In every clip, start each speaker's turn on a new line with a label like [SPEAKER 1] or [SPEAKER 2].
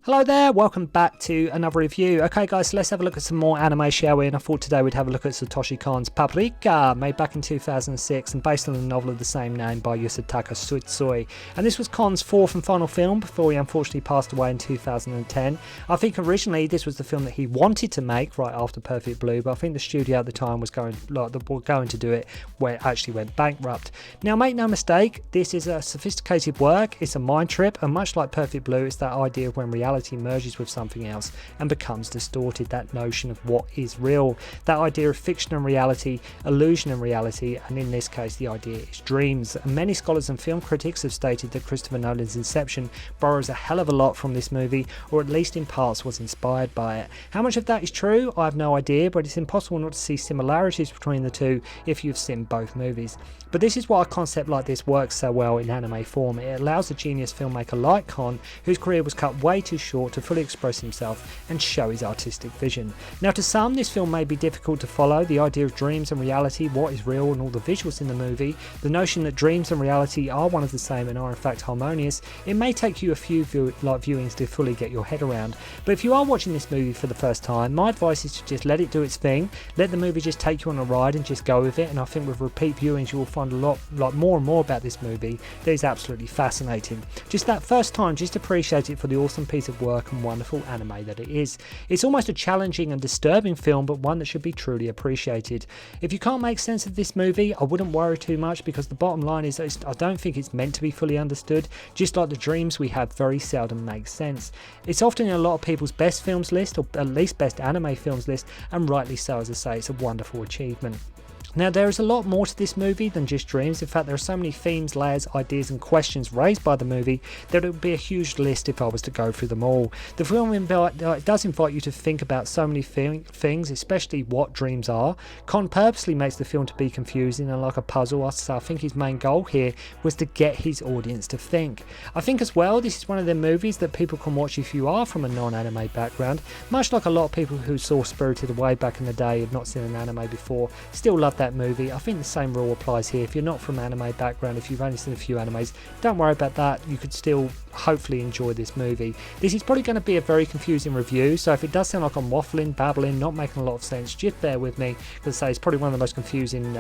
[SPEAKER 1] Hello there, welcome back to another review. Okay guys, so let's have a look at some more anime, shall we? And I thought today we'd have a look at Satoshi Kon's Paprika, made back in 2006 and based on the novel of the same name by Yusutaka Tsutsui. And this was Kon's fourth and final film before he unfortunately passed away in 2010. I think originally this was the film that he wanted to make right after Perfect Blue, but I think the studio at the time was going to do it where it actually went bankrupt. Now make no mistake, this is a sophisticated work, it's a mind trip, and much like Perfect Blue, it's that idea of when reality merges with something else and becomes distorted, that notion of what is real, that idea of fiction and reality, illusion and reality, and in this case the idea is dreams. And many scholars and film critics have stated that Christopher Nolan's Inception borrows a hell of a lot from this movie, or at least in parts was inspired by it. How much of that is true, I have no idea, but it's impossible not to see similarities between the two if you've seen both movies. But this is why a concept like this works so well in anime form. It allows a genius filmmaker like Kon, whose career was cut way too short, to fully express himself and show his artistic vision. Now to some this film may be difficult to follow, the idea of dreams and reality, what is real, and all the visuals in the movie, the notion that dreams and reality are one of the same and are in fact harmonious. It may take you a few viewings to fully get your head around, but if you are watching this movie for the first time, my advice is to just let it do its thing, let the movie just take you on a ride and just go with it. And I think with repeat viewings you will find a lot more and more about this movie that is absolutely fascinating. Just that first time, just appreciate it for the awesome piece of work and wonderful anime that it is. It's almost a challenging and disturbing film, but one that should be truly appreciated. If you can't make sense of this movie, I wouldn't worry too much, because the bottom line is I don't think it's meant to be fully understood. Just like the dreams we have very seldom make sense. It's often in a lot of people's best films list, or at least best anime films list, and rightly so. As I say, it's a wonderful achievement. Now there is a lot more to this movie than just dreams. In fact, there are so many themes, layers, ideas and questions raised by the movie that it would be a huge list if I was to go through them all. The film does invite you to think about so many things, especially what dreams are. Kon purposely makes the film to be confusing and like a puzzle, so I think his main goal here was to get his audience to think. I think as well this is one of the movies that people can watch if you are from a non-anime background, much like a lot of people who saw Spirited Away back in the day and not seen an anime before, still love that movie. I think the same rule applies here. If you're not from an anime background, if you've only seen a few animes, don't worry about that. You could still hopefully enjoy this movie. This is probably going to be a very confusing review, so if it does sound like I'm waffling, babbling, not making a lot of sense, just bear with me, because I say it's probably one of the most confusing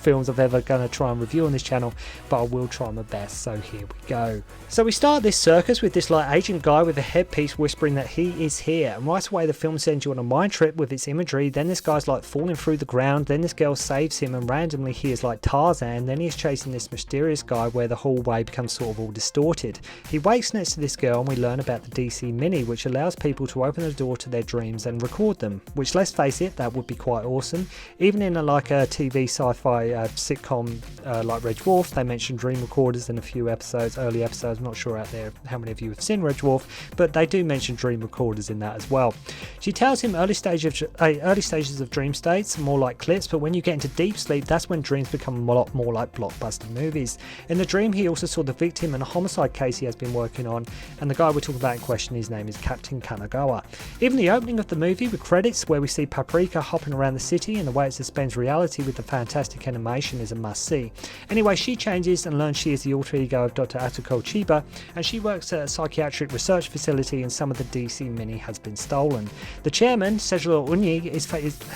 [SPEAKER 1] films I've ever going to try and review on this channel, but I will try my best. So here we go. So we start this circus with this like agent guy with a headpiece whispering that he is here, and right away the film sends you on a mind trip with its imagery. Then this guy's like falling through the ground, then this girl saves him, and randomly he is like Tarzan. Then he's chasing this mysterious guy where the whole way becomes sort of all distorted. He wakes next to this girl and we learn about the DC Mini, which allows people to open the door to their dreams and record them, which, let's face it, that would be quite awesome. Even in a TV sci-fi sitcom like Red Dwarf, they mention dream recorders in a few episodes, early episodes. I'm not sure out there how many of you have seen Red Dwarf, but they do mention dream recorders in that as well. She tells him early stages of dream states, more like clips, but when you get into deep sleep, that's when dreams become a lot more like blockbuster movies. In the dream, he also saw the victim in a homicide case he has been working on, and the guy we're talking about in question, his name is Captain Kanagawa. Even the opening of the movie with credits, where we see Paprika hopping around the city and the way it suspends reality with the fantastic animation, is a must-see. Anyway, she changes and learns she is the alter ego of Dr. Atsuko Chiba, and she works at a psychiatric research facility, and some of the DC Mini has been stolen. The chairman, Sejiro Unyi,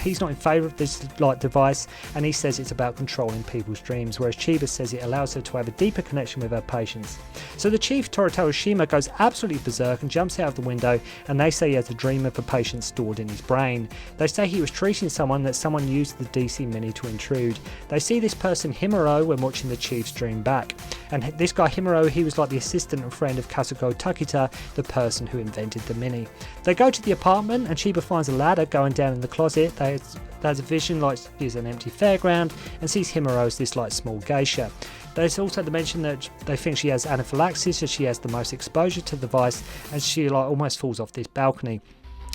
[SPEAKER 1] he's not in favour of this device, and he says it's about controlling people's dreams, whereas Chiba says it allows her to have a deeper connection with her patients. So the chief, Toru goes absolutely berserk and jumps out of the window, and they say he has a dream of a patient stored in his brain. They say he was treating someone, that someone used the DC Mini to intrude. They see this person Himuro when watching the chief's dream back, and this guy Himuro, he was like the assistant and friend of Kazuko Takita, the person who invented the Mini. They go to the apartment and Chiba finds a ladder going down in the closet. There's a vision like is an empty fairground and sees Himuro as this like small geisha. There's also the mention that they think she has anaphylaxis, as she has the most exposure to the device, and she like almost falls off this balcony.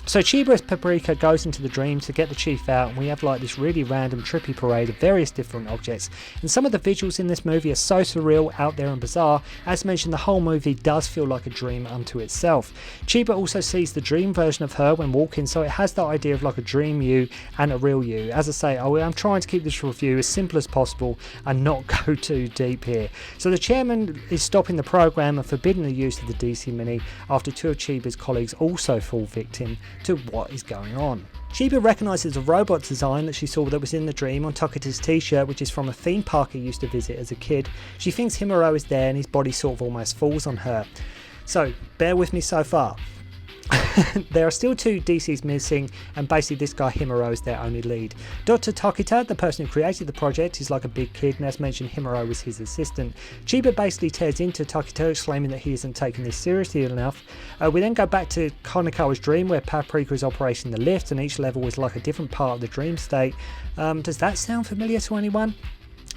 [SPEAKER 1] So Chiba as Paprika goes into the dream to get the chief out, and we have like this really random trippy parade of various different objects. And some of the visuals in this movie are so surreal, out there and bizarre. As mentioned, the whole movie does feel like a dream unto itself. Chiba also sees the dream version of her when walking, so it has that idea of like a dream you and a real you. As I say, I'm trying to keep this review as simple as possible and not go too deep here. So the chairman is stopping the program and forbidding the use of the DC Mini after two of Chiba's colleagues also fall victim to what is going on. Chiba recognises a robot design that she saw that was in the dream on Tokita's t-shirt, which is from a theme park he used to visit as a kid. She thinks Himuro is there and his body sort of almost falls on her. So, bear with me so far. There are still two DCs missing, and basically this guy Himuro is their only lead. Dr. Tokita, the person who created the project, is like a big kid, and as mentioned, Himuro was his assistant. Chiba basically tears into Tokita, exclaiming that he isn't taking this seriously enough. We then go back to Konikawa's dream, where Paprika is operating the lift, and each level is like a different part of the dream state. Does that sound familiar to anyone?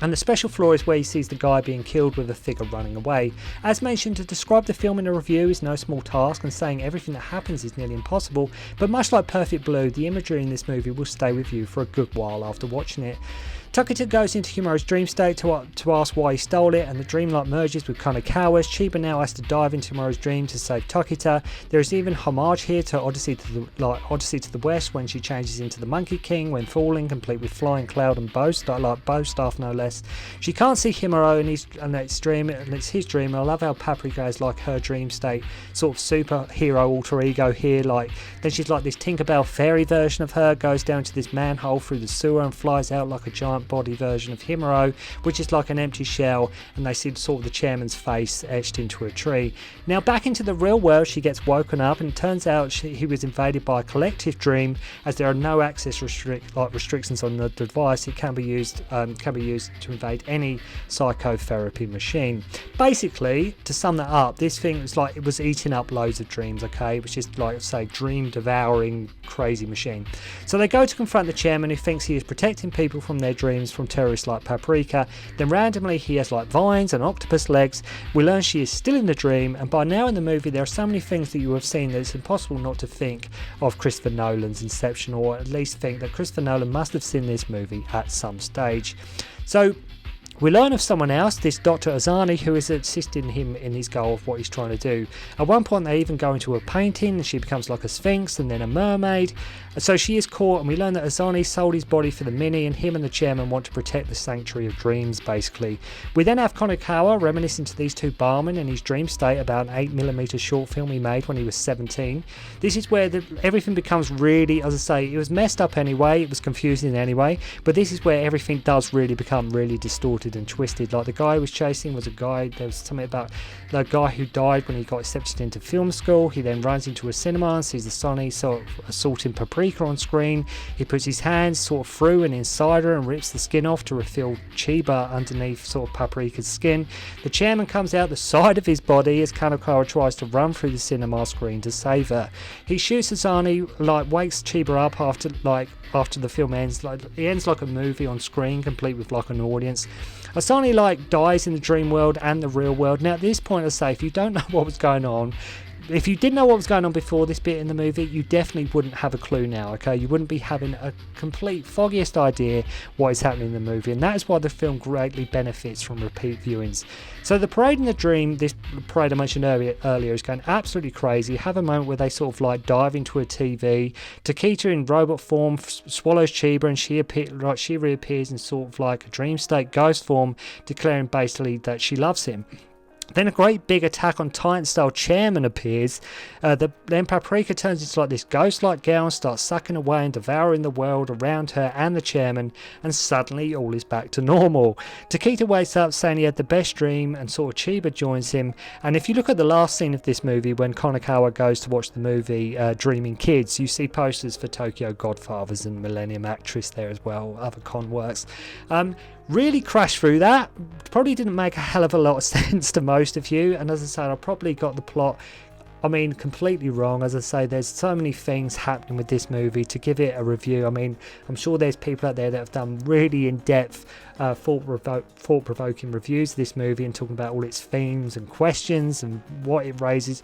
[SPEAKER 1] And the special floor is where he sees the guy being killed with a figure running away. As mentioned, to describe the film in a review is no small task, and saying everything that happens is nearly impossible, but much like Perfect Blue, the imagery in this movie will stay with you for a good while after watching it. Tokita goes into Himuro's dream state to ask why he stole it, and the dreamlight merges with Konikawa's. Chiba now has to dive into Himuro's dream to save Tokita. There is even homage here to Odyssey to the West, when she changes into the Monkey King when falling, complete with flying cloud and bow staff no less. She can't see Himuro and it's his dream. I love how Paprika is like her dream state, sort of superhero alter ego here. Then she's like this Tinkerbell fairy version of her, goes down to this manhole through the sewer and flies out like a giant body version of Himuro, which is like an empty shell, and they see sort of the chairman's face etched into a tree. Now back into the real world, she gets woken up, and it turns out he was invaded by a collective dream, as there are no access restrictions on the device. It can be used to invade any psychotherapy machine. Basically, to sum that up, this thing is like it was eating up loads of dreams. Okay, it was just like say dream devouring crazy machine. So they go to confront the chairman, who thinks he is protecting people from their dreams from terrorists like Paprika. Then randomly he has like vines and octopus legs. We learn she is still in the dream, and by now in the movie there are so many things that you have seen that it's impossible not to think of Christopher Nolan's Inception, or at least think that Christopher Nolan must have seen this movie at some stage. So we learn of someone else, this Dr. Azani, who is assisting him in his goal of what he's trying to do. At one point they even go into a painting, and she becomes like a sphinx and then a mermaid. So she is caught, and we learn that Azani sold his body for the Mini, and him and the chairman want to protect the sanctuary of dreams, basically. We then have Konikawa reminiscing to these two barmen in his dream state about an 8mm short film he made when he was 17. This is where everything becomes really, as I say, it was messed up anyway, it was confusing anyway, but this is where everything does really become really distorted and twisted. Like the guy he was chasing was a guy, there was something about the guy who died when he got accepted into film school. He then runs into a cinema and sees the Sonny sort of assaulting Paprika on screen. He puts his hands sort of through and inside her and rips the skin off to reveal Chiba underneath sort of Paprika's skin. The chairman comes out the side of his body as Konikawa tries to run through the cinema screen to save her. He shoots Azani, wakes Chiba up after the film ends. It ends like a movie on screen, complete with like an audience. Asani dies in the dream world and the real world. Now at this point I say, if you don't know what was going on, if you didn't know what was going on before this bit in the movie, you definitely wouldn't have a clue now, okay? You wouldn't be having a complete foggiest idea what is happening in the movie, and that is why the film greatly benefits from repeat viewings. So the parade in the dream, this parade I mentioned earlier is going absolutely crazy. You have a moment where they sort of dive into a TV. Tokita in robot form swallows Chiba, and she reappears in sort of like a dream state ghost form, declaring basically that she loves him. Then a great big Attack on Titan style chairman appears. Then Paprika turns into like this ghost-like girl and starts sucking away and devouring the world around her and the chairman, and suddenly all is back to normal. Tokita wakes up saying he had the best dream, and sort of Chiba joins him. And if you look at the last scene of this movie, when Konikawa goes to watch the movie Dreaming Kids, you see posters for Tokyo Godfathers and Millennium Actress there as well, other con works. Really crashed through that. Probably didn't make a hell of a lot of sense to most of you, and as I said, I probably got the plot completely wrong. As I say, there's so many things happening with this movie to give it a review. I'm sure there's people out there that have done really in-depth thought-provoking reviews of this movie and talking about all its themes and questions and what it raises.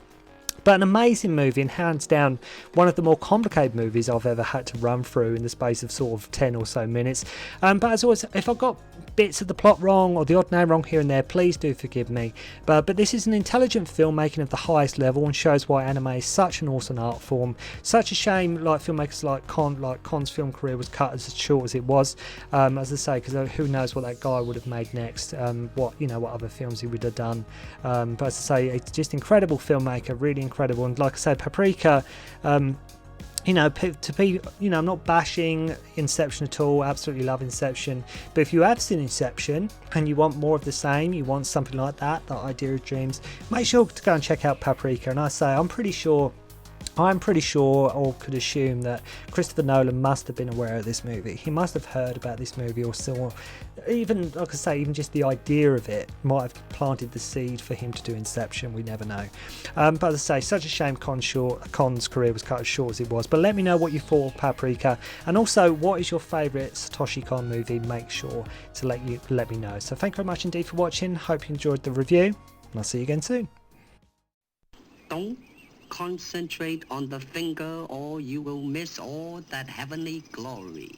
[SPEAKER 1] But an amazing movie, and hands down one of the more complicated movies I've ever had to run through in the space of sort of 10 or so minutes. But as always, if I got bits of the plot wrong or the odd name wrong here and there, please do forgive me. But this is an intelligent filmmaking of the highest level and shows why anime is such an awesome art form. Such a shame, like filmmakers like Kon's film career was cut as short as it was. As I say, because who knows what that guy would have made next, what other films he would have done. But as I say, it's just incredible filmmaker, really incredible. And like I said, Paprika, I'm not bashing Inception at all, absolutely love Inception, but if you have seen Inception and you want more of the same, you want something like that idea of dreams, make sure to go and check out Paprika. And I say, I'm pretty sure or could assume that Christopher Nolan must have been aware of this movie. He must have heard about this movie, or saw, even, like I say, even just the idea of it might have planted the seed for him to do Inception. We never know. But as I say, such a shame Kon's career was cut as short as it was. But let me know what you thought of Paprika, and also what is your favourite Satoshi Kon movie. Make sure to let me know. So thank you very much indeed for watching. Hope you enjoyed the review, and I'll see you again soon.
[SPEAKER 2] Don't concentrate on the finger or you will miss all that heavenly glory.